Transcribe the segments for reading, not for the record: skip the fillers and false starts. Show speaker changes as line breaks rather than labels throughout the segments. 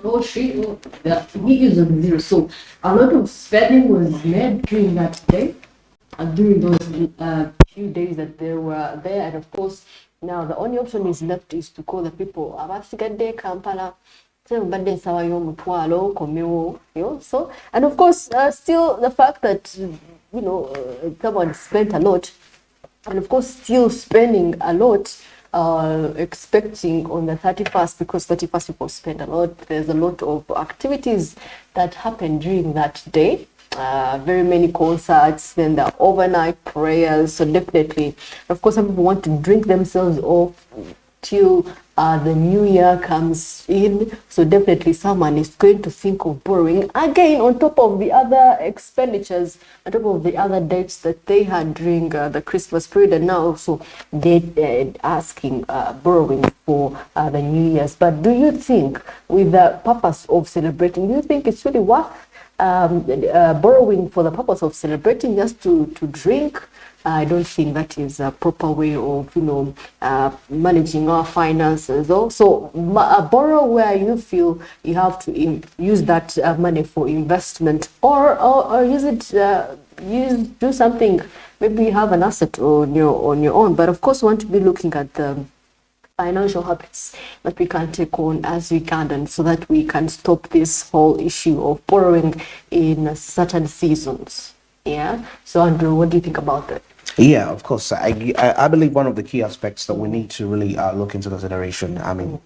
oh, he is on zero. So a lot of spending was made during that day, during those few days that they were there. And of course, now the only option is left is to call the people. Abasigadde Kampala. So, and of course, still the fact that someone spent a lot, and of course, still spending a lot, expecting on the 31st, because 31st people spend a lot. There's a lot of activities that happen during that day. Very many concerts, then the overnight prayers. So definitely, of course, some people want to drink themselves off till the new year comes in. So definitely someone is going to think of borrowing again on top of the other expenditures, on top of the other dates that they had during the Christmas period, and now also they asking borrowing for the New Year's. But do you think, with the purpose of celebrating, do you think it's really worth borrowing for the purpose of celebrating, just to drink? I don't think that is a proper way of managing our finances. Also, borrow where you feel you have to use that money for investment, or use it, do something. Maybe you have an asset on your own, but of course we want to be looking at the financial habits that we can take on as we can, and so that we can stop this whole issue of borrowing in certain seasons. Yeah. So Andrew, what do you think about that?
Yeah, of course. I believe one of the key aspects that we need to really look into consideration. I mean,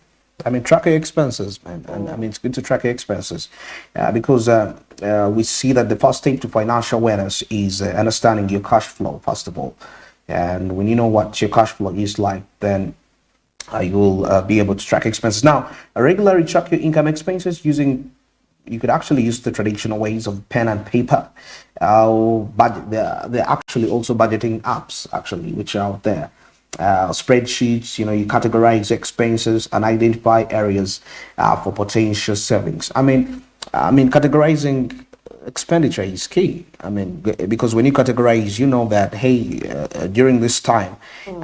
track your expenses, man. And I mean, it's good to track your expenses because we see that the first step to financial awareness is understanding your cash flow, first of all. And when you know what your cash flow is like, then you'll be able to track expenses. Now, regularly track your income expenses using. You could actually use the traditional ways of pen and paper. But there are actually also budgeting apps, actually, which are out there. Spreadsheets, you categorize expenses and identify areas for potential savings. I mean, categorizing expenditure is key. I mean, because when you categorize, you know that, hey, during this time,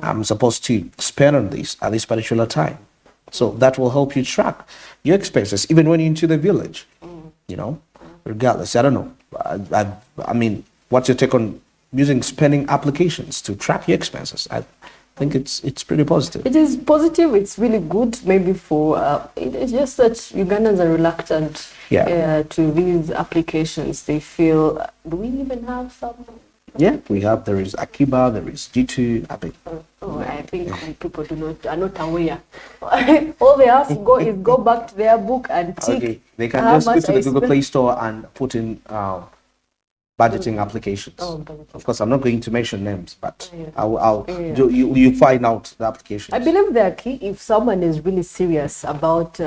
I'm supposed to spend on this at this particular time. So that will help you track your expenses, even when you're into the village, regardless. I don't know. I mean, what's your take on using spending applications to track your expenses? I think it's pretty positive.
It is positive. It's really good. Maybe for it's just that Ugandans are reluctant to these applications. They feel, do we even have some?
Yeah, we have. There is Akiba. There is G2.
I think people are not aware. All they have to go is go back to their book and tick. Okay,
they can just go to the Google Play Store and put in budgeting applications. Of course, I'm not going to mention names, but you find out the applications.
I believe they are key if someone is really serious about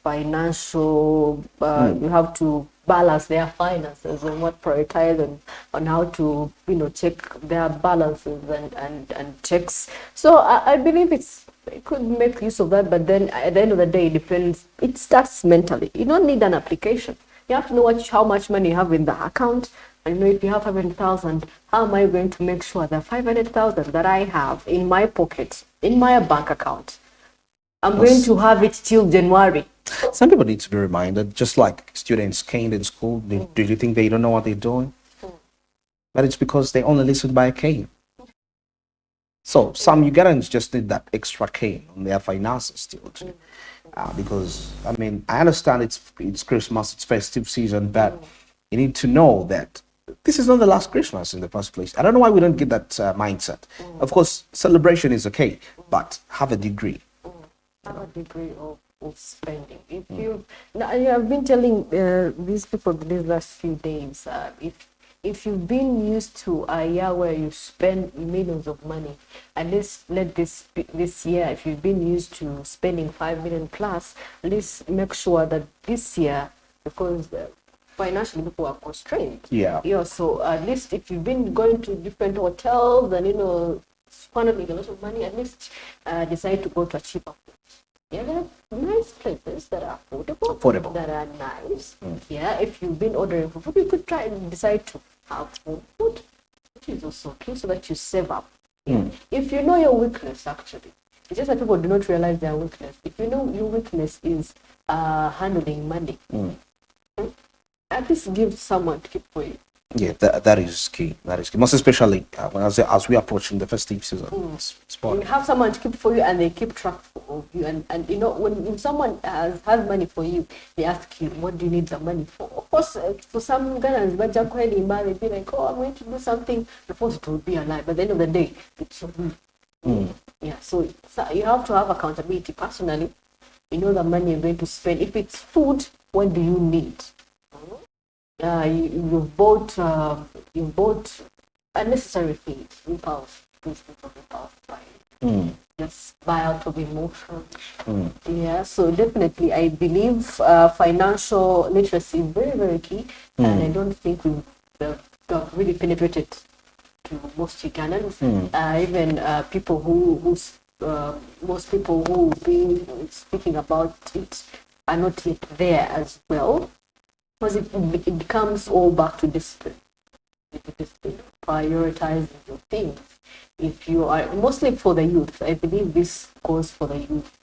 financial. You have to balance their finances and what prioritize, and on how to check their balances and checks. So I believe it could make use of that, but then at the end of the day, it starts mentally. You don't need an application. You have to know how much money you have in the account, and if you have 500,000, how am I going to make sure that 500,000 that I have in my pocket, in my bank account, I'm going to have it till January.
Some people need to be reminded, just like students caned in school. Do you think they don't know what they're doing? But it's because they only listen by a cane. So some Ugandans just need that extra cane on their finances still. Because, I mean, I understand it's Christmas, it's festive season, but you need to know that this is not the last Christmas in the first place. I don't know why we don't get that mindset. Of course, celebration is okay, but have a degree.
Have a degree of spending. I've been telling these people these last few days, if you've been used to a year where you spend millions of money, at least let this year, if you've been used to spending 5 million plus, at least make sure that this year, because financially people are constrained. So at least if you've been going to different hotels and spending a lot of money, at least decide to go to a cheaper place. Yeah, there are nice places that are affordable, that are nice. Yeah, if you've been ordering for food, you could try and decide to have food, which is also okay, so that you save up. If you know your weakness, actually, It's just that people do not realize their weakness. If you know your weakness is handling money, at least give someone to keep for you.
Yeah, that is key. That is key. Most especially when as we are approaching the festive season. It's
You
important.
have someone to keep for you, and they keep track of you. And you know, when someone has money for you, they ask you, what do you need the money for? Of course, for some Ghanaians, but they'd be like, oh, I'm going to do something. Of course, it will be a lie. But at the end of the day, it's yeah. So you have to have accountability personally. You know the money you're going to spend. If it's food, what do you need? You've bought unnecessary things, impulse, things of impulse buying. Just buy out of emotion. Yeah, so definitely I believe financial literacy is very, very key, and I don't think we've really penetrated to most Ugandans. Even people most people who be speaking about it are not yet there as well, because it comes all back to discipline. Discipline, prioritizing your things. If you are mostly for the youth, I believe this goes for the youth.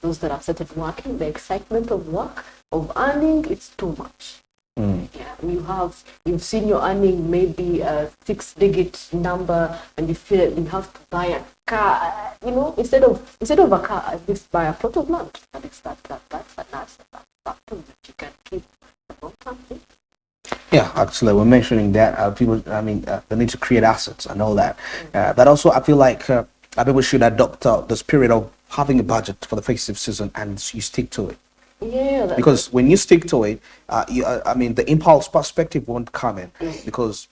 Those that have started working, the excitement of work, of earning, it's too much. Yeah, you've seen your earning maybe a 6-digit number, and you feel that you have to buy a car. You know, instead of a car, at least buy a plot of land. At least that's a nice something that you can keep a long time.
Yeah, actually, we're mentioning that people. I mean, they need to create assets and all that. But also, I feel like people should adopt the spirit of having a budget for the festive season, and you stick to it.
Yeah,
Because when you stick to it, I mean, the impulse perspective won't come in. Because,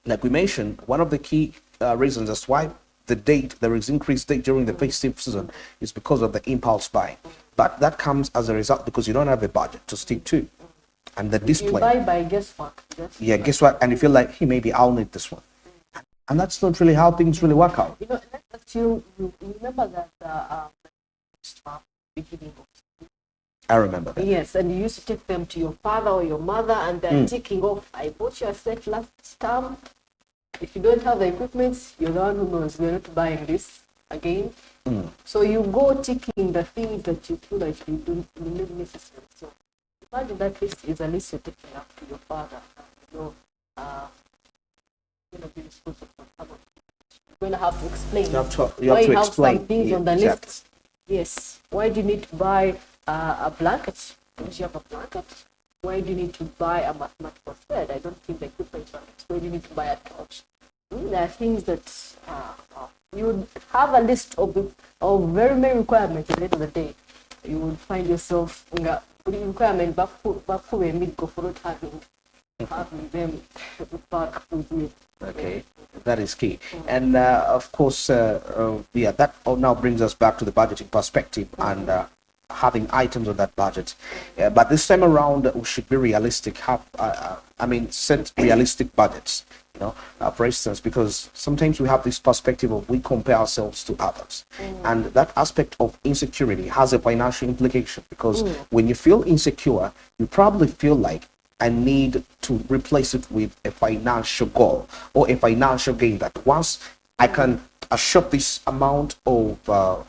like we mentioned, one of the key reasons as why there is increased date during the festive season is because of the impulse buying. But that comes as a result because you don't have a budget to stick to. And the
you
display.
buy by guesswork.
Yeah, guess what? And you feel like, hey, maybe I'll need this one. And that's not really how things really work out.
You know, you remember that beginning of
I remember that.
yes, and you used to take them to your father or your mother, and they're ticking off. I bought you a set last term. If you don't have the equipment, you're the one who knows you're not buying this again. So you go ticking the things that you feel like you need necessary. So imagine that list is a list you're taking up to your father. You know, be responsible for some of it. You're going to have to explain
You have to
why you have
explain.
some things on the
Exactly.
list. Yes. Why do you need to buy a blanket? Because you have a blanket. Why do you need to buy a mathematical thread? I don't think the equipment on it. Why do you need to buy a torch? There are things that you would have a list of very many requirements. At the end of the day, you would find yourself requirement back mid go for not having them back with you.
Okay, that is key. And of course, yeah, that all now brings us back to the budgeting perspective and having items on that budget. But this time around, we should be realistic. Set realistic budgets. You know, for instance, because sometimes we have this perspective of we compare ourselves to others, and that aspect of insecurity has a financial implication. Because when you feel insecure, you probably feel like I need to replace it with a financial goal or a financial gain that once I can shop this amount of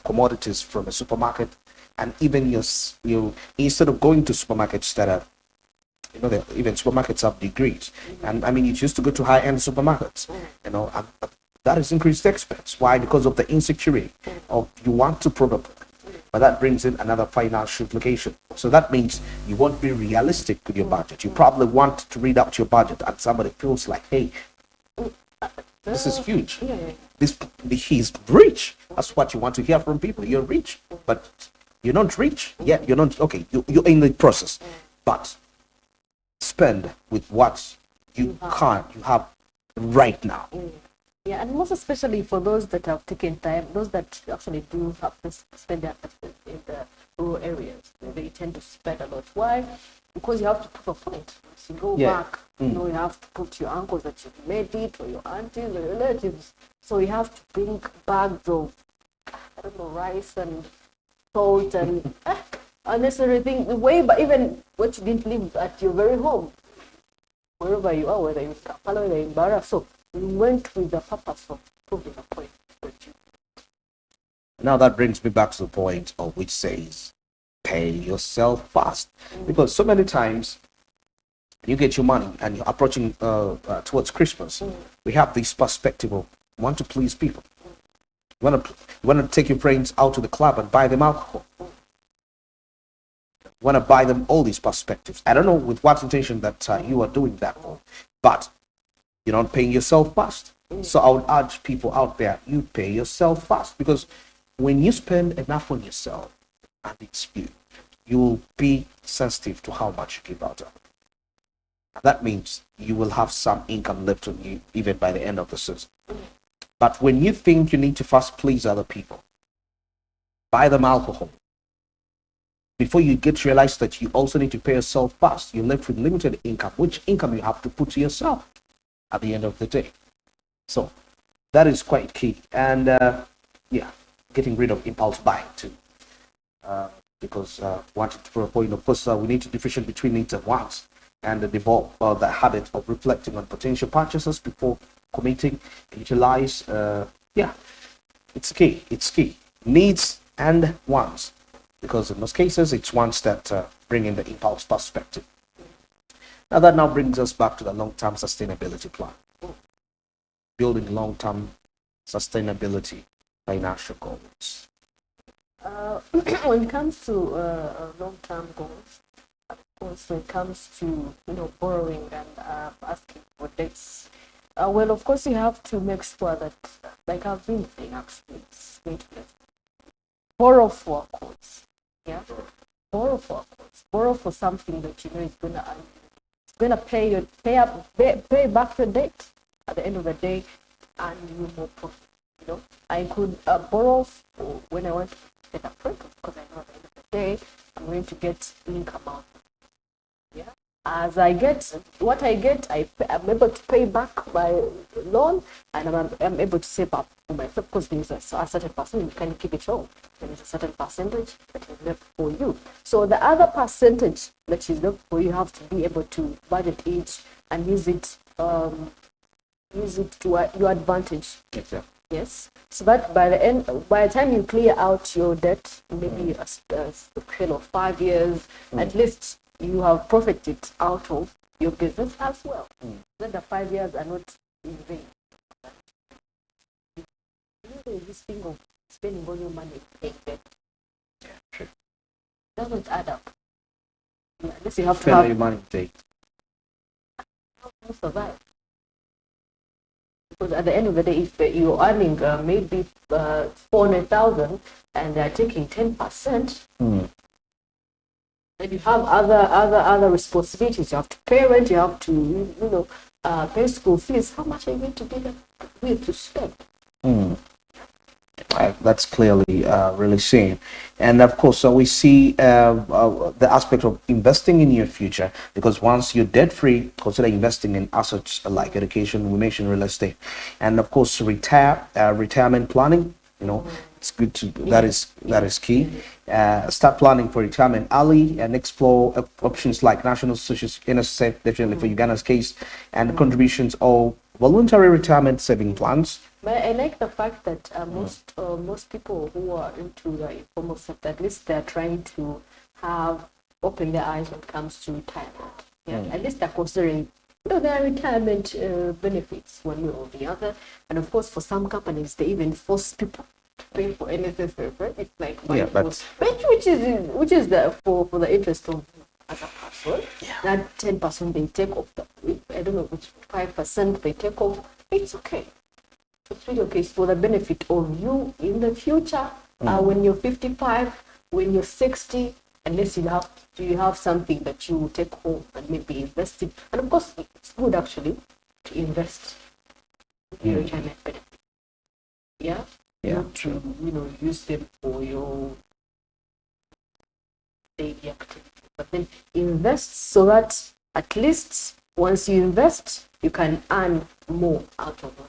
commodities from a supermarket, and even you instead of going to supermarkets that are, you know, even supermarkets have degrees, and I mean you used to go to high-end supermarkets, you know, and that is increased expense. Why? Because of the insecurity of you want to probably. But that brings in another financial implication. So that means you won't be realistic with your budget. You probably want to read out your budget, and somebody feels like, hey, this is huge. He's rich. That's what you want to hear from people. You're rich, but you're not rich. Yeah, you're not. Okay, you're in the process, but spend with what you have right now.
Yeah, and most especially for those that have taken time, those that actually do have to spend their time in the rural areas, they tend to spend a lot. Why? Because you have to prove a point. Once you go back, you know, you have to put your uncles that you've made it, or your aunties, or your relatives. So you have to bring bags of, I don't know, rice and salt and unnecessary things. But even what you didn't live at your very home, wherever you are, whether in Kampala, whether in Bara. So we went with the purpose of proving a point.
Now that brings me back to the point of which says pay yourself fast, because so many times you get your money and you're approaching towards Christmas. We have this perspective of want to please people. You want to take your friends out to the club and buy them alcohol. You want to buy them all these perspectives. I don't know with what intention that you are doing that for, but you're not paying yourself fast. So I would urge people out there, you pay yourself fast, because when you spend enough on yourself and it's you, you'll be sensitive to how much you give out of. That means you will have some income left on you even by the end of the season. But when you think you need to first please other people, buy them alcohol, before you get to realize that you also need to pay yourself fast, you're left with limited income, which income you have to put to yourself at the end of the day. So that is quite key. And yeah, getting rid of impulse buying too. Because wanting to point, of course, we need to differentiate between needs and wants, and develop the habit of reflecting on potential purchases before committing, utilize. Yeah, it's key. It's key. Needs and wants, because in most cases, it's wants that bring in the impulse perspective. Now that now brings us back to the long-term sustainability plan. Building long-term sustainability financial goals.
When it comes to long-term goals, of course, when it comes to borrowing and asking for debts, well, of course, you have to make sure that, like I've been saying, actually, it's going to be borrow for a cause. Yeah, borrow for a cause. Borrow for something that you know is gonna pay back your debt at the end of the day, and you more profit. I could borrow for when I want to get a product, because I know at the end of the day I'm going to get income out. Yeah. As I get what I get, I'm able to pay back my loan, and I'm able to save up for myself, because there's a certain percentage you can keep it all. There is a certain percentage that is left for you. So the other percentage that is left for you, have to be able to budget it and use it to your advantage.
Exactly.
Yes. So that by the time you clear out your debt, maybe a period of 5 years, at least you have profited out of your business as well. Then the 5 years are not in vain. This thing of spending all your money paying debt,
True.
doesn't add up. Unless you have to
Spend
have
your money take.
to survive. Because at the end of the day, if you're earning maybe 400,000 and they're taking 10%, then you have other responsibilities. You have to pay rent. You have to pay school fees. How much are you going to be with to spend?
That's clearly really seen. And of course, so we see the aspect of investing in your future, because once you're debt free, consider investing in assets like education, we mentioned real estate, and of course, retirement planning. It's good to that is key. Start planning for retirement early and explore options like national social NSSF, definitely for Ughanda's case, and contributions or voluntary retirement saving plans.
But I like the fact that most people who are into the informal sector, at least they're trying to open their eyes when it comes to retirement. Yeah, at least they're considering their retirement benefits one way or the other. And of course, for some companies, they even force people to pay for NSSF. Right? It's like which is for the interest of as a person. That 10% they take off I don't know which 5% they take off. It's okay. It's really okay. It's for the benefit of you in the future. When you're 55, when you're 60, unless you have something that you take home and maybe invest it. And of course, it's good actually to invest in your retirement benefit. Yeah. Not to use them for your daily activity, but then invest so that at least once you invest, you can earn more out of it.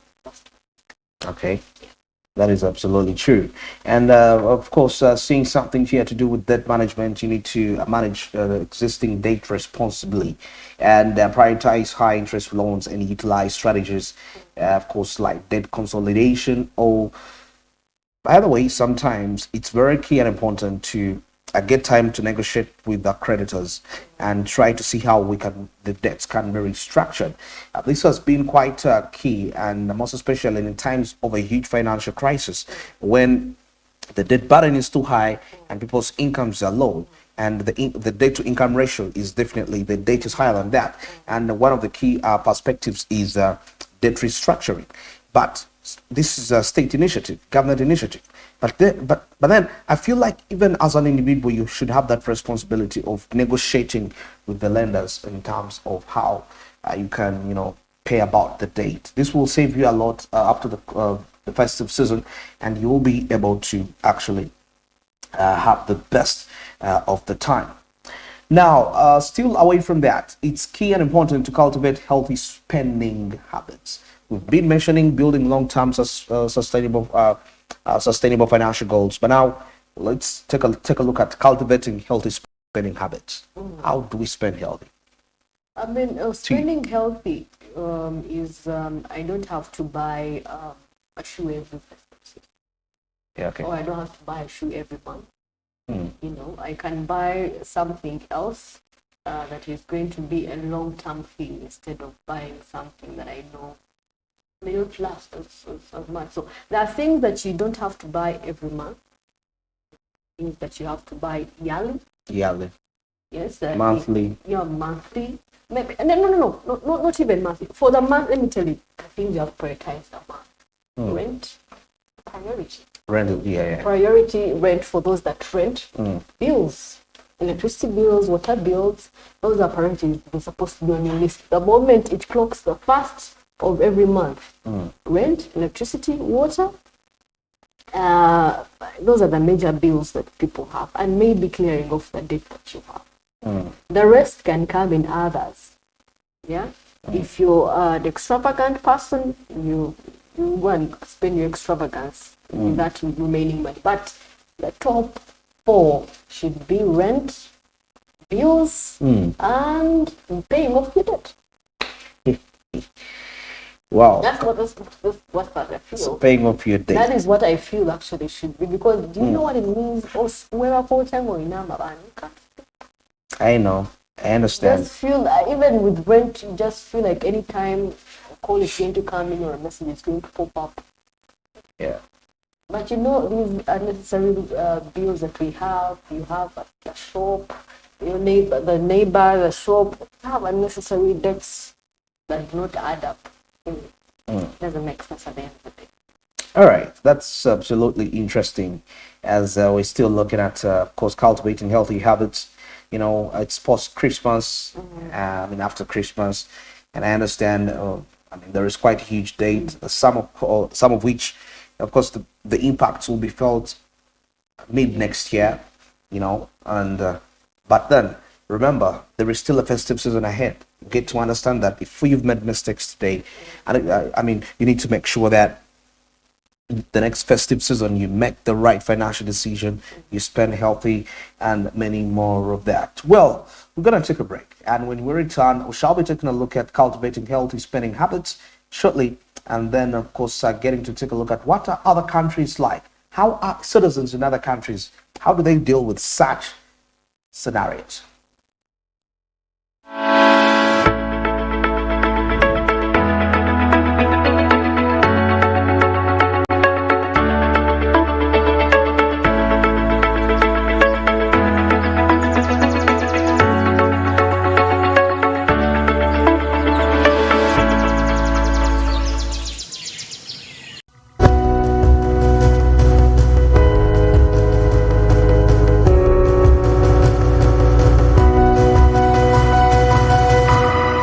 Okay, that is absolutely true. And of course, seeing something here to do with debt management, you need to manage existing debt responsibly and prioritize high interest loans and utilize strategies, of course, like debt consolidation or By the way, sometimes it's very key and important to get time to negotiate with the creditors and try to see how the debts can be restructured. This has been quite key, and most especially in times of a huge financial crisis when the debt burden is too high and people's incomes are low, and the debt to income ratio is definitely, the debt is higher than that. And one of the key perspectives is debt restructuring. But this is a state initiative, government initiative. But then I feel like even as an individual, you should have that responsibility of negotiating with the lenders in terms of how you can, pay about the date. This will save you a lot up to the festive season, and you will be able to actually have the best of the time. Now, still away from that, it's key and important to cultivate healthy spending habits. We've been mentioning building long-term sustainable financial goals, but now let's take a look at cultivating healthy spending habits. How do we spend healthy?
I mean, spending healthy is I don't have to buy a shoe every festive.
Yeah, okay.
Or I don't have to buy a shoe every month. I can buy something else that is going to be a long-term thing instead of buying something that I know may not last as much. So there are things that you don't have to buy every month, things that you have to buy yearly. Yes.
Monthly.
Monthly. Maybe. And then no, not even monthly. For the month, let me tell you, the things you have to prioritize the month. Rent, priority.
Rent, yeah.
Priority rent for those that rent. Bills, electricity bills, water bills. Those are priorities. They're supposed to be on your list. The moment it clocks the first of every month, rent, electricity, water. Those are the major bills that people have, and maybe clearing off the debt that you have. The rest can come in others. Yeah. If you're an extravagant person, you go and spend your extravagance with that remaining money. But the top 4 should be rent, bills, and paying off your debt.
Wow.
That's what I feel.
So paying off your debt.
That is what I feel actually should be, because do you know what it means?
I know. I understand.
Just feel even with rent, you just feel like anytime a call is going to come in or a message is going to pop up.
Yeah.
But these unnecessary bills that we have, you have at the shop, the neighbor, the shop, have unnecessary debts that do not add up. Doesn't make sense at the end of the day.
All right, that's absolutely interesting. As we're still looking at, of course, cultivating healthy habits. It's post Christmas. After Christmas, and I understand. There is quite a huge date. Some of which, of course, the impacts will be felt mid next year. But then remember, there is still a festive season ahead. You get to understand that if you've made mistakes today, and you need to make sure that the next festive season you make the right financial decision, you spend healthy, and many more of that. Well, we're going to take a break, and when we return, we shall be taking a look at cultivating healthy spending habits shortly, and then of course getting to take a look at what are other countries like. How are citizens in other countries, how do they deal with such scenarios?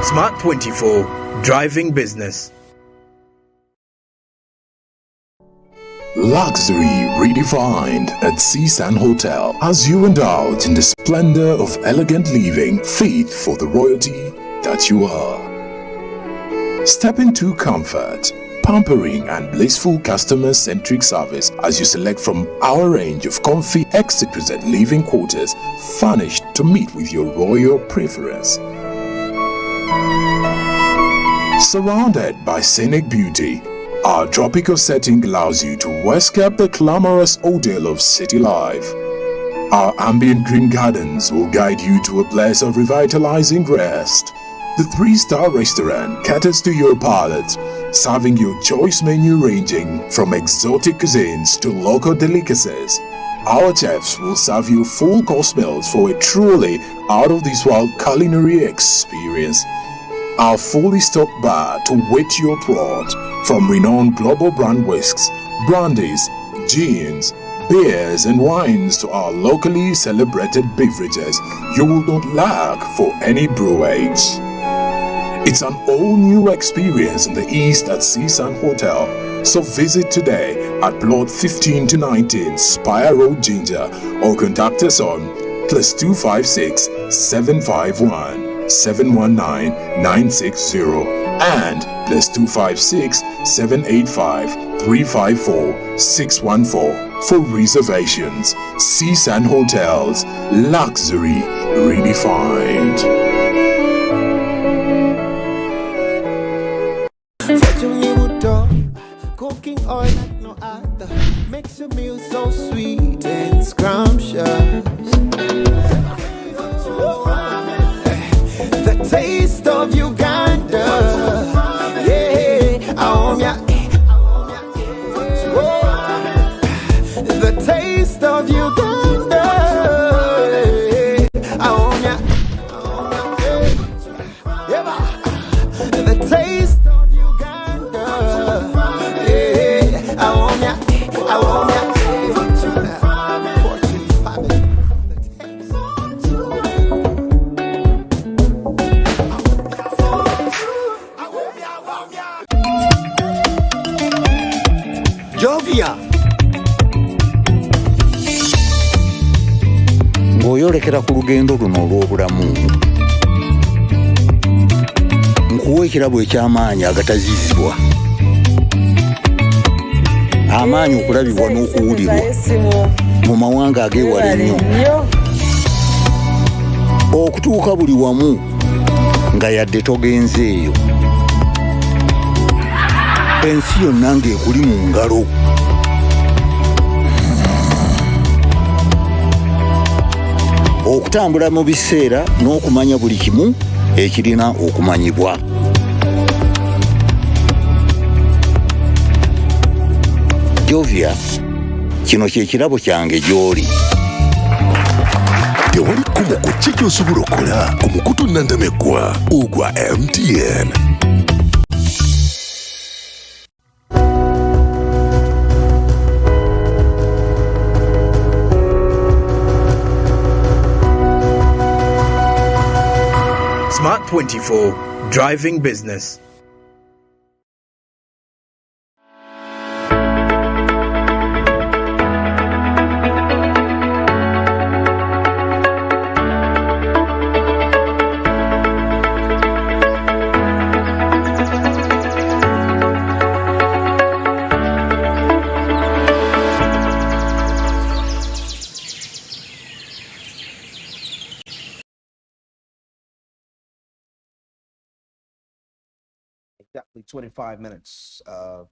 Smart 24, driving business.
Luxury redefined at Seasand Hotel as you went out in the splendor of elegant living, fit for the royalty that you are. Step into comfort, pampering and blissful customer-centric service as you select from our range of comfy, exquisite living quarters furnished to meet with your royal preference. Surrounded by scenic beauty, Our tropical setting allows you to escape the glamorous ordeal of city life. Our ambient green gardens will guide you to a place of revitalizing rest. The 3-star restaurant caters to your palate, serving your choice menu ranging from exotic cuisines to local delicacies. Our chefs will serve you full course meals for a truly out-of-this-world culinary experience. Our fully stocked bar to whet your throat, from renowned global brand whisks, brandies, gins, beers and wines to our locally celebrated beverages, you will not lack for any brewage. It's an all-new experience in the East at Seasan Hotel. So visit today at plot 15 to 19 Spire Road, Ginger, or contact us on +256 751 719 960 and +256 785 354 614 for reservations. Seasan Hotels, luxury redefined.
Cooking oil like no other makes your meal so sweet and scrumptious. The taste of Uganda, yeah, the taste of Uganda, the taste.
Ng'oyolekera ku lugendo luno olw'obulamu, nkuwa ekirabo eky'amaanyi agatazizibwa, amaanyi okulabibwa n'okuwulirwa mu mawanga ageewala ennyo, okutuuka buli wamu nga yadde togenzeeyo, ensi yonna ng'ekuli mu ngalo. Okutambula mu biseera n'okumanya buli kimu ekirina okumanyibwa. Jovia, kino kye kirabo kyange gy'oli.
Tewali kkubo ku ki ky'osobola okukola ku mukutu nnandameggwa ogwa MTN.
Smart 24, driving business.
Exactly 25 minutes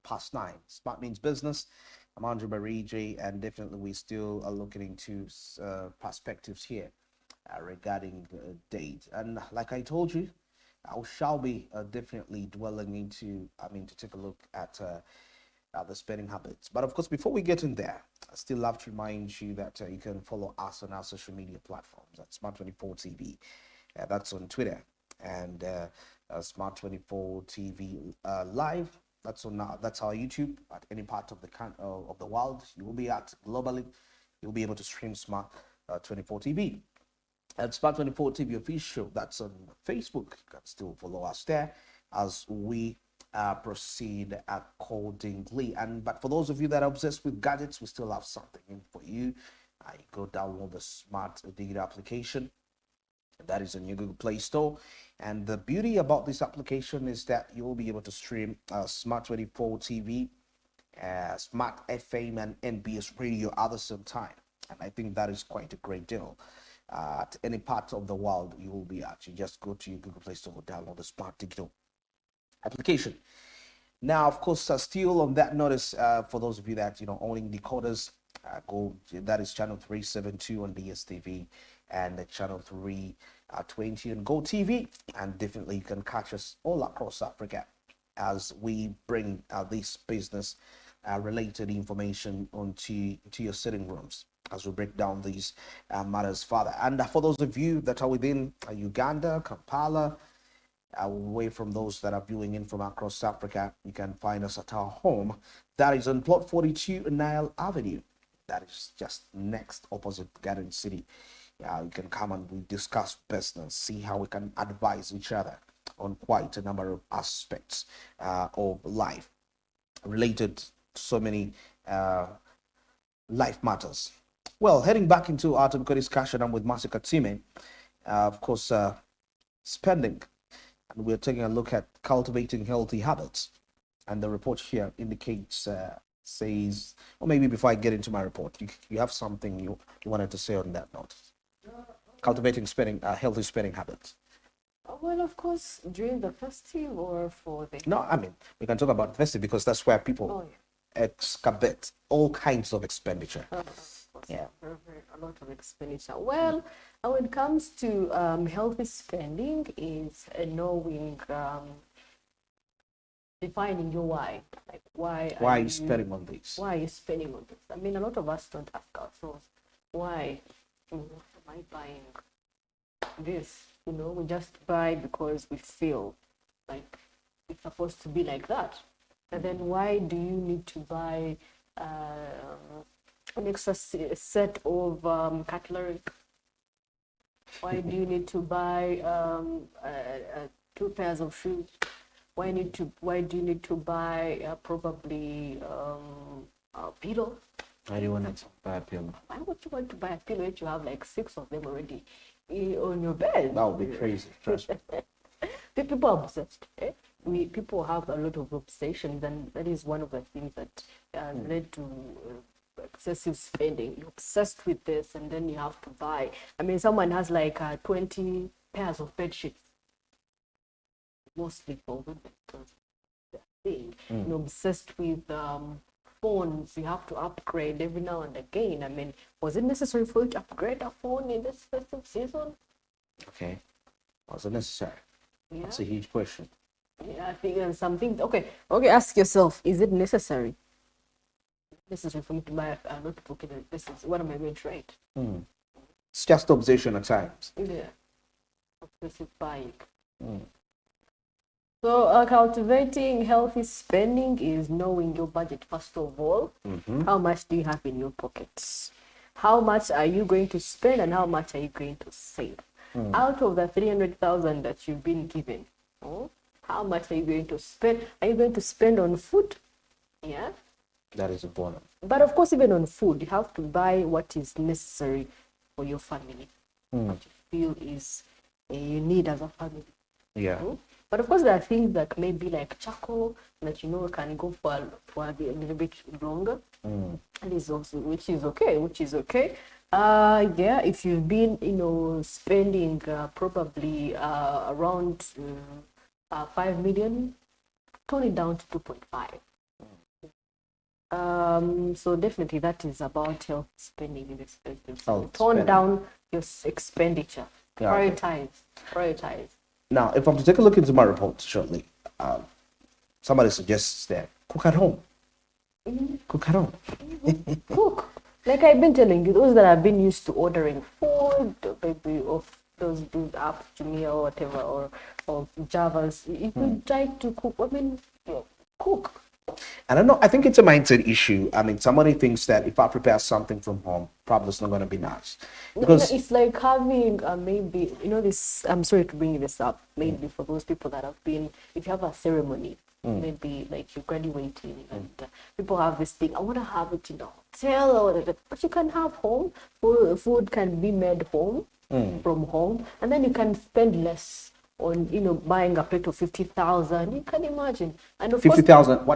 past 9. Smart means business. I'm Andrew Bariji, and definitely we still are looking into perspectives here regarding date. And like I told you, I shall be definitely dwelling into, to take a look at the spending habits. But of course, before we get in there, I still love to remind you that you can follow us on our social media platforms at Smart24 TV. That's on Twitter, and Smart 24 TV live. That's our YouTube. At any part of the world you will be at globally, you'll be able to stream Smart 24 TV. And Smart 24 TV official. That's on Facebook. You can still follow us there as we proceed accordingly. But for those of you that are obsessed with gadgets, we still have something in for you. You go download the Smart Data application. That is on your Google Play Store. And the beauty about this application is that you will be able to stream Smart 24 TV, Smart FM, and NBS Radio at the same time. And I think that is quite a great deal. At any part of the world you will be at, you just go to your Google Play Store, download the Smart Digital application. Now, of course, still on that notice, for those of you that owning decoders, that is channel 372 on DSTV and the channel 320 on GOTV, and definitely you can catch us all across Africa as we bring this business related information onto your sitting rooms as we break down these matters further. And for those of you that are within Uganda, Kampala, away from those that are viewing in from across Africa, you can find us at our home. That is on plot 42 Nile Avenue. That is just next opposite Garden City. You can come and we discuss business, see how we can advise each other on quite a number of aspects of life related to so many life matters. Well, heading back into our topical discussion, I'm with Masika Time. Of course, spending. And we're taking a look at cultivating healthy habits. And the report here indicates, says, or maybe before I get into my report, you have something you wanted to say on that note. Cultivating healthy spending habits.
Well, of course, during the festive or for the...
No, I mean, we can talk about festive because that's where people excavate all kinds of expenditure.
Yeah, a lot of expenditure. Well, when it comes to healthy spending, is knowing, defining your why. Like why
are you spending on this?
Why are you spending on this? I mean, a lot of us don't ask ourselves why am I buying this? We just buy because we feel like it's supposed to be like that. And then why do you need to buy an extra set of cutlery? Why do you need to buy 2 pairs of shoes? Why do you need to buy probably a pillow?
Why do you want to buy a pillow?
Why would you want to buy a pillow if you have like 6 of them already on your bed?
That would be crazy, trust me.
People are obsessed. People have a lot of obsessions, and that is one of the things that led to excessive spending. You're obsessed with this, and then you have to buy. I mean, someone has like 20 pairs of bed sheets, mostly for women, because they're being obsessed with phones. You have to upgrade every now and again. I mean, was it necessary for you to upgrade a phone in this festive season?
Okay, was it necessary?
Yeah.
That's a huge question.
Yeah, I think there's some things. Okay, ask yourself, is it necessary? Necessary for me to buy a notebook? This is what am I going to write?
It's just obsession at times.
Yeah, obsessive buying. So cultivating healthy spending is knowing your budget first of all. How much do you have in your pockets? How much are you going to spend, and how much are you going to save? Out of the 300,000 that you've been given, how much are you going to spend? Are you going to spend on food? Yeah.
That is important.
But of course, even on food, you have to buy what is necessary for your family. What you feel is you need as a family.
Yeah.
But of course, there are things that may be like charcoal that can go for a little bit longer. And is also which is okay. Yeah, if you've been spending probably around 5 million, tone it down to 2.5. So definitely that is about health spending in this business. Tone down your expenditure.
Yeah.
Prioritize.
Now, if I'm to take a look into my report shortly, somebody suggests that cook at home. Cook at home.
Cook. Like I've been telling you, those that have been used to ordering food, maybe of those apps, Jumia or whatever, or Javas, if you try to cook, cook.
And I know, I think it's a mindset issue. I mean, somebody thinks that if I prepare something from home, probably it's not going to be nice. Because
it's like having maybe, this, I'm sorry to bring this up, maybe for those people that have been, if you have a ceremony, maybe like you're graduating, and people have this thing, I want to have it in the hotel, or whatever, but you can have home, food can be made home, from home, and then you can spend less on buying a plate of 50,000. You can imagine. And of
50,000.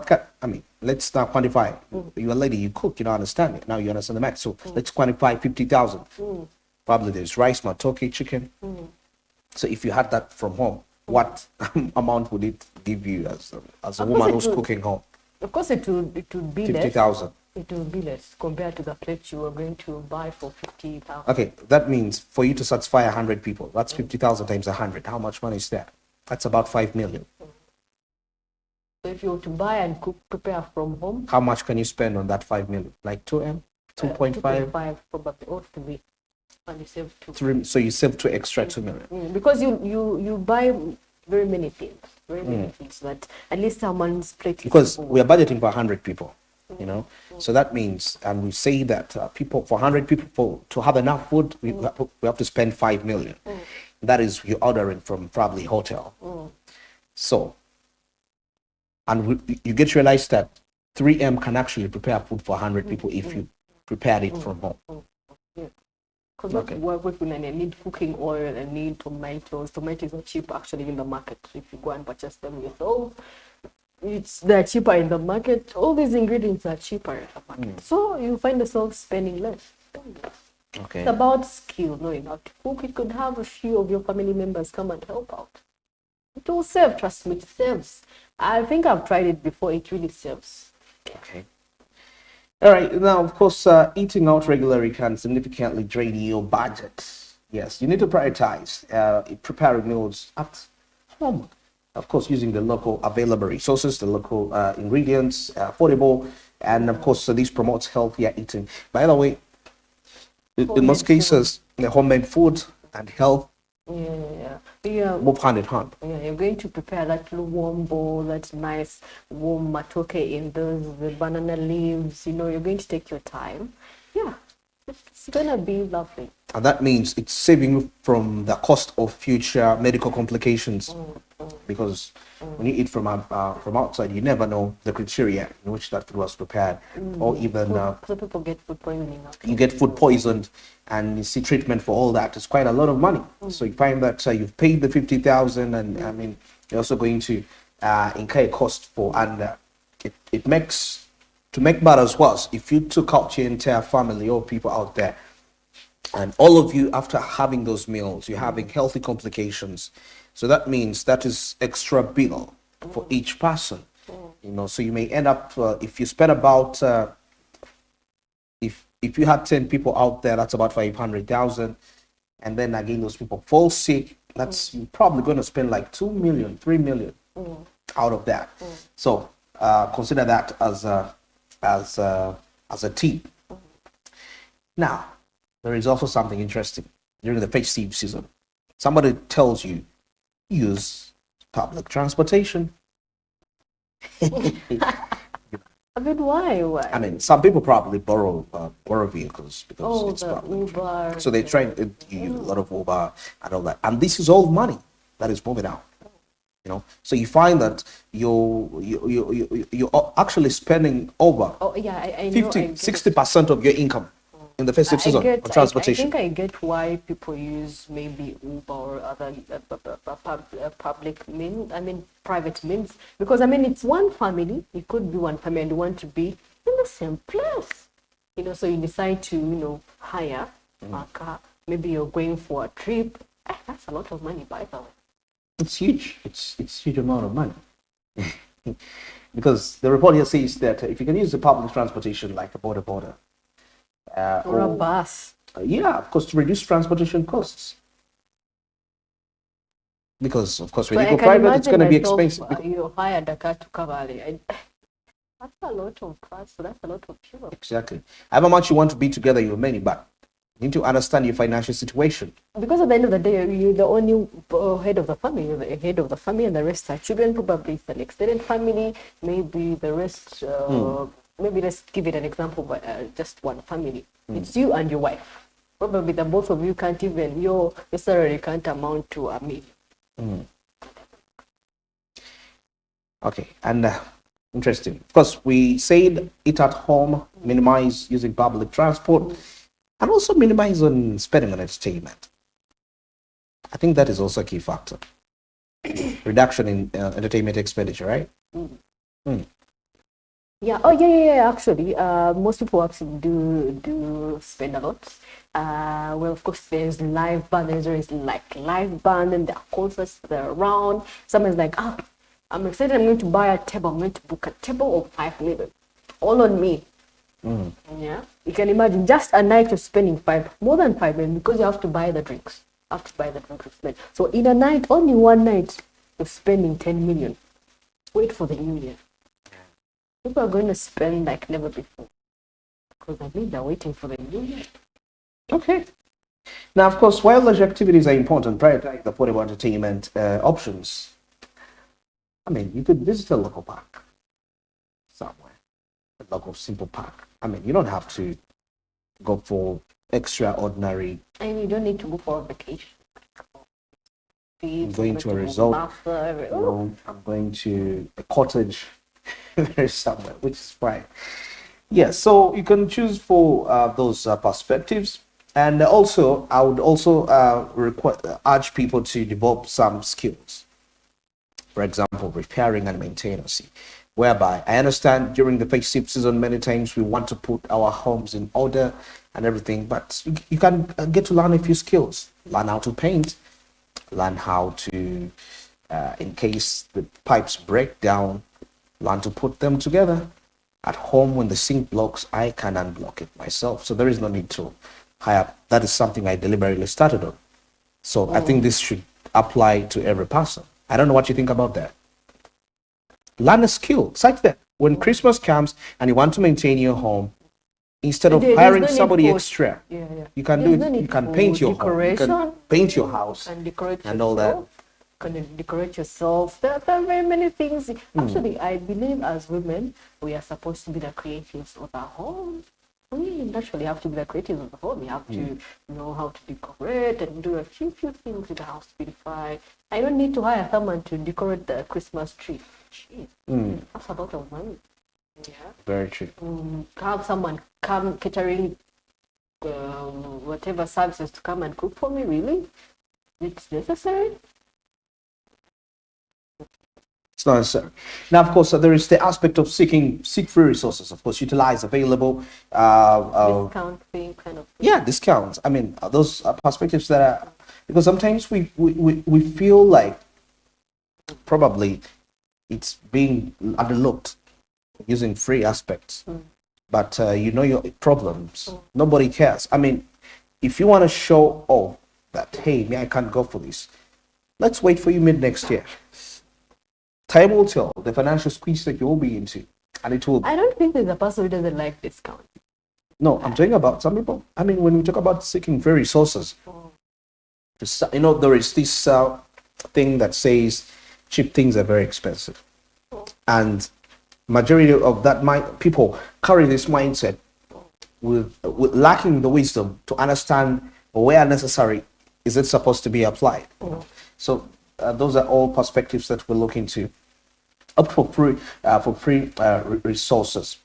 Let's now quantify. You're a lady, you cook, understand it. Now you understand the math. So let's quantify 50,000. Probably there's rice, matoke, chicken. So if you had that from home, what amount would it give you as a
Of course
woman
it
who's
would.
cooking home?
Of course, it would be less.
50,000.
It will be less compared to the plate you are going to buy for 50,000.
Okay, that means for you to satisfy 100 people, that's 50,000 times 100. How much money is that? That's about 5 million.
So if you were to buy and cook, prepare from home,
How much can you spend on that 5 million? Like 2M? 2.5?
2.5 probably, or 3, and you save 2.
So you save 2 extra 2 million.
Because you buy very many things, but at least someone's plate is
Because
full.
we are budgeting for 100 people, you know. So that means, and we say that people, for 100 people, to have enough food, we have to spend 5 million. That is, you're ordering from probably hotel. So, and you get to realize that 3M can actually prepare food for 100 people if you prepared it from home.
Because what people need cooking oil and need tomatoes. Tomatoes are cheap actually in the market. If you go and purchase them yourself, they're cheaper in the market. All these ingredients are cheaper in the market. So you find yourself spending less.
Okay.
It's about skill, knowing how to cook. You could have a few of your family members come and help out. It will save, trust me, it saves. I think I've tried it before, it really saves.
Okay. All right. Now, of course, eating out regularly can significantly drain your budget. Yes, you need to prioritize preparing meals at home. Of course, using the local available resources, the local ingredients, affordable, and of course, this promotes healthier eating. By the way, in most cases, the homemade food and health move hand in hand.
Yeah, you're going to prepare that little warm bowl, that nice warm matoke in the banana leaves. You're going to take your time. Yeah, it's gonna be lovely.
And that means it's saving you from the cost of future medical complications. Because when you eat from outside, you never know the criteria in which that food was prepared, or even
So people get food poisoning.
you get food poisoned, and you see treatment for all that. It's quite a lot of money. So you find that you've paid the 50,000, and I mean you're also going to incur a cost for, and it makes, to make matters worse, if you took out your entire family or people out there, and all of you, after having those meals, you're having healthy complications. So that means that is extra bill for each person. So you may end up, if you spend about, if you had 10 people out there, that's about 500,000. And then again, those people fall sick, that's you're probably going to spend like 2 million, 3 million out of that. So consider that as a tip. Now, there is also something interesting during the festive season. Somebody tells you, use public transportation.
I mean, why?
I mean, some people probably borrow vehicles because
Oh,
it's
the
public.
Uber.
So they try to use a lot of Uber and all that, and this is all money that is moving out. So you find that you're actually spending over
Oh, yeah, I know.
50, 60% of your income in the festive season on transportation.
I think I get why people use maybe Uber or other public means. I mean, private means, because I mean it's one family. It could be one family, and you want to be in the same place. So you decide to hire a car. Maybe you're going for a trip. That's a lot of money, by the way.
It's huge. It's huge amount of money. Because the report here says that if you can use the public transportation like a border,
Or a bus.
Yeah, of course, to reduce transportation costs. Because of course, when you go private, it's going to be expensive.
You hired a car to cover it. That's a lot of cost. So that's a lot of fuel.
Exactly. However much you want to be together, you're many, but you need to understand your financial situation.
Because at the end of the day, you're the only head of the family. You're the head of the family, and the rest are children. Probably it's an extended family. Maybe the rest. Maybe let's give it an example. But just one family. It's you and your wife. Probably the both of you can't even. Your salary can't amount to a million.
Okay, and interesting. Of course, we said eat at home, minimize using public transport, and also minimize on spending on entertainment. I think that is also a key factor. Reduction in entertainment expenditure, right?
Yeah. Oh, yeah. Actually, most people actually do spend a lot. Well, of course, there's live band. There's always like live band, and there are concerts that are around. Someone's like, I'm excited. I'm going to buy a table. I'm going to book a table of 5 million, all on me. Yeah, you can imagine just a night you're spending more than 5 million because you have to buy the drinks. Have to buy the drinks. So in a night, only one night, you're spending 10 million. Wait for the new year. People are going to spend like never before because I mean they're waiting for the new year.
Okay. Now, of course, while leisure activities are important, prioritize the portable entertainment options. I mean, you could visit a local park somewhere, a local simple park. I mean, you don't have to go for extraordinary.
And you don't need to go for a vacation.
I'm going to a resort. I'm going to a cottage there somewhere, which is fine. Yeah, so you can choose for those perspectives. And also, I would also urge people to develop some skills. For example, repairing and maintenance, whereby I understand during the festive season, many times we want to put our homes in order and everything, but you can get to learn a few skills. Learn how to paint, learn how to, in case the pipes break down, learn to put them together. At home, when the sink blocks, I can unblock it myself. So there is no need to hire. That is something I deliberately started on. So I think this should apply to every person. I don't know what you think about that. Learn a skill such that when Christmas comes and you want to maintain your home, instead of hiring somebody extra, you can do it. You can paint your home. You can paint your house and all that.
Can decorate yourself. There are very many things. Actually, I believe as women, we are supposed to be the creatives of our home. We naturally have to be the creatives of the home. You have to know how to decorate and do a few things in the house to beautify. I don't need to hire someone to decorate the Christmas tree. Jeez, that's a lot of money. Yeah.
Very true.
Have someone come catering whatever services to come and cook for me, really? It's necessary?
It's not necessary. Now, of course, there is the aspect of seek free resources. Of course, utilize available
discount thing, kind of thing.
Yeah, discounts. I mean, those are perspectives that are, because sometimes we feel like probably it's being underlooked using free aspects, but you know your problems. Nobody cares. I mean, if you want to show off that, hey, me, I can't go for this, let's wait for you mid next year. Time will tell the financial squeeze that you will be into, and it will.
I don't think there's a person who doesn't like discount.
No, I'm talking about some people. I mean, when we talk about seeking free resources, you know, there is this thing that says cheap things are very expensive, and majority of that people carry this mindset with lacking the wisdom to understand where necessary is it supposed to be applied. So those are all perspectives that we're looking to opt for free resources.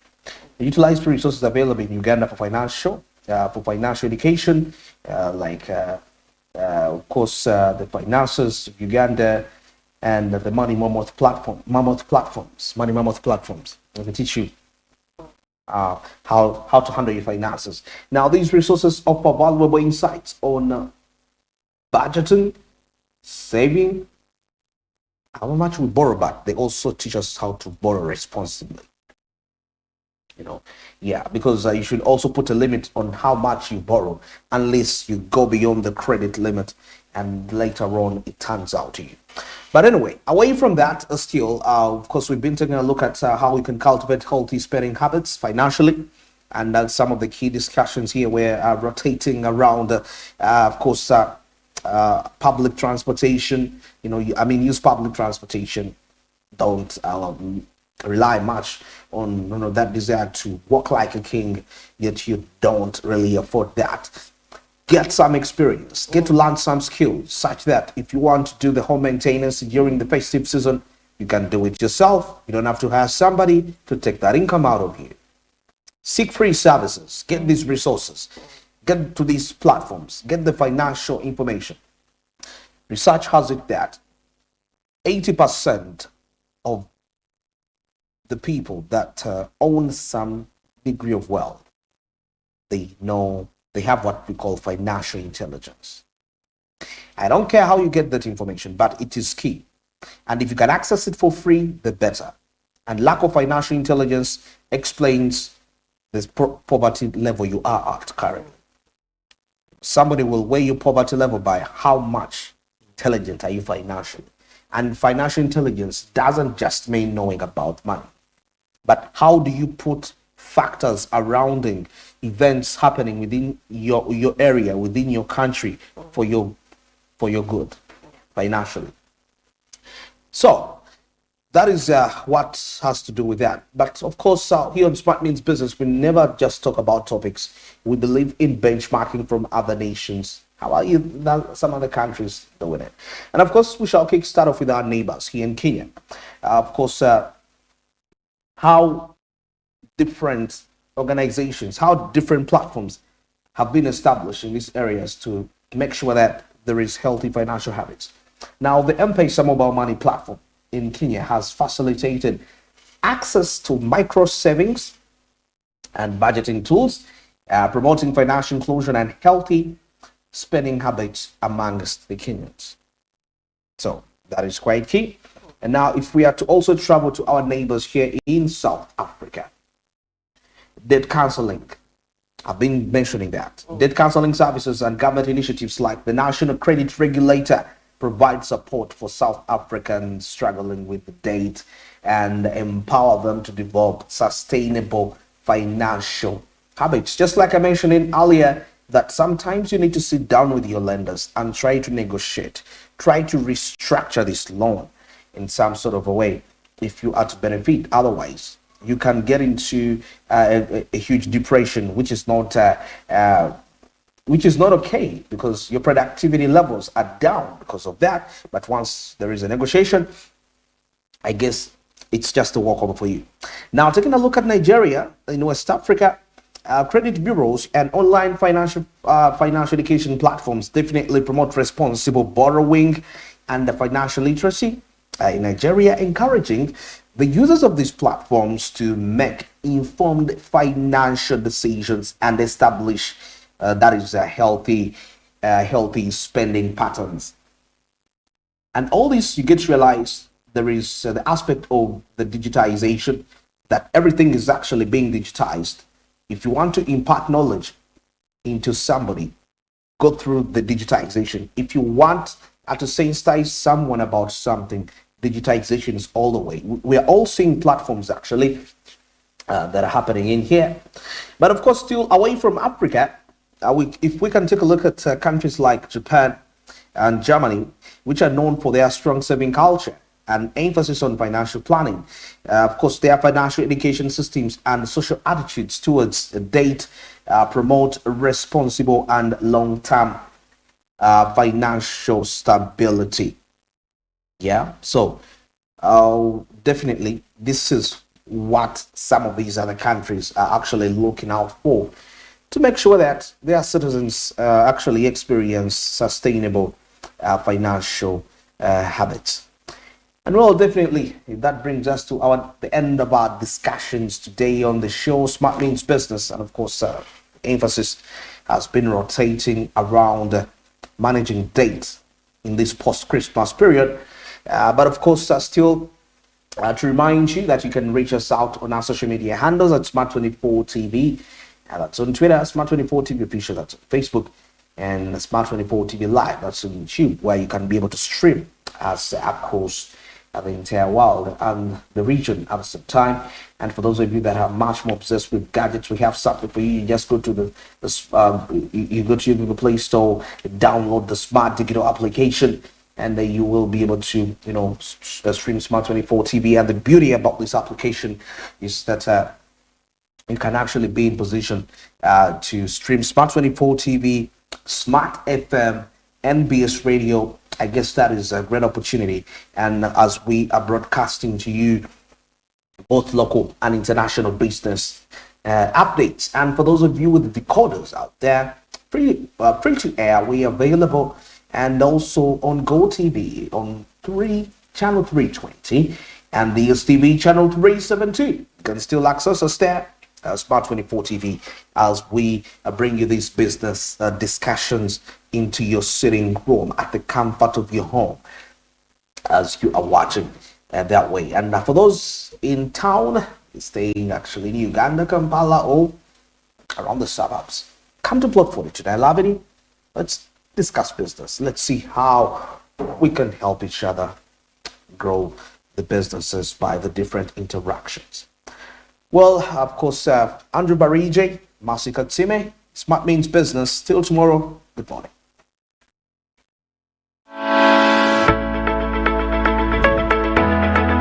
Utilize free resources available in Uganda for financial education, of course, the finances of Uganda and the Money Mammoth platforms. They can teach you how to handle your finances. Now, these resources offer valuable insights on budgeting, saving, how much we borrow, but they also teach us how to borrow responsibly. You know, yeah, because you should also put a limit on how much you borrow, unless you go beyond the credit limit and later on it turns out to you. But anyway, away from that, still, of course, we've been taking a look at how we can cultivate healthy spending habits financially. And some of the key discussions here were rotating around, of course, public transportation. You know, use public transportation. Don't rely much on that desire to walk like a king, yet you don't really afford that. Get some experience, get to learn some skills, such that if you want to do the home maintenance during the festive season, you can do it yourself. You don't have to hire somebody to take that income out of you. Seek free services, get these resources, get to these platforms, get the financial information. Research has it that 80% of the people that own some degree of wealth, they know They have what we call financial intelligence. I don't care how you get that information, but it is key. And if you can access it for free, the better. And lack of financial intelligence explains this poverty level you are at currently. Somebody will weigh your poverty level by how much intelligent are you financially. And financial intelligence doesn't just mean knowing about money, but how do you put factors surrounding events happening within your area, within your country, for your good financially. So that is what has to do with that. But of course, here on Smart Means Business, we never just talk about topics. We believe in benchmarking from other nations. How are some other countries doing it? And of course, we shall start off with our neighbors here in Kenya. Of course, how different organizations, how different platforms have been established in these areas to make sure that there is healthy financial habits. Now, the M-Pesa mobile money platform in Kenya has facilitated access to micro savings and budgeting tools, promoting financial inclusion and healthy spending habits amongst the Kenyans. So that is quite key. And now, if we are to also travel to our neighbors here in South Africa, debt counseling. I've been mentioning that. Debt counseling services and government initiatives like the National Credit Regulator provide support for South Africans struggling with debt and empower them to develop sustainable financial habits. Just like I mentioned earlier, that sometimes you need to sit down with your lenders and try to negotiate, try to restructure this loan in some sort of a way if you are to benefit. Otherwise, you can get into a huge depression, which is not okay, because your productivity levels are down because of that. But once there is a negotiation, I guess it's just a walkover for you. Now, taking a look at Nigeria, in West Africa, credit bureaus and online financial education platforms definitely promote responsible borrowing and the financial literacy in Nigeria, encouraging the users of these platforms to make informed financial decisions and establish healthy spending patterns. And all this, you get to realize there is the aspect of the digitization, that everything is actually being digitized. If you want to impart knowledge into somebody, go through the digitization. If you want to sensitize someone about something, digitization is all the way. We are all seeing platforms actually that are happening in here. But of course, still away from Africa, if we can take a look at countries like Japan and Germany, which are known for their strong saving culture and emphasis on financial planning. Of course, their financial education systems and social attitudes towards debt promote responsible and long-term financial stability. Yeah, so definitely this is what some of these other countries are actually looking out for, to make sure that their citizens actually experience sustainable financial habits. And well, definitely that brings us to the end of our discussions today on the show Smart Means Business. And of course, emphasis has been rotating around managing debt in this post-Christmas period. But of course, still to remind you that you can reach us out on our social media handles at Smart24TV. That's on Twitter, Smart24TV Official, that's on Facebook, and Smart24TV Live, that's on YouTube, where you can be able to stream us across the entire world and the region at the same time. And for those of you that are much more obsessed with gadgets, we have something for you. You just go to you go to your Google Play Store, download the Smart Digital application, and then you will be able to, stream Smart24 TV. And the beauty about this application is that you can actually be in position to stream Smart24 TV, Smart FM, NBS Radio. I guess that is a great opportunity. And as we are broadcasting to you both local and international business updates. And for those of you with the decoders out there, free to air, we are available, and also on GOTV on channel 320 and DSTV channel 372. You can still access us there. Smart 24 TV as we bring you these business discussions into your sitting room at the comfort of your home as you are watching that way. And for those in town, staying actually in Uganda, Kampala, or around the suburbs, come to Plot 42. I love it. Let's discuss business. Let's see how we can help each other grow the businesses by the different interactions. Well, of course, Andrew Barije, Masika Tsime, Smart Means Business. Till tomorrow, good morning.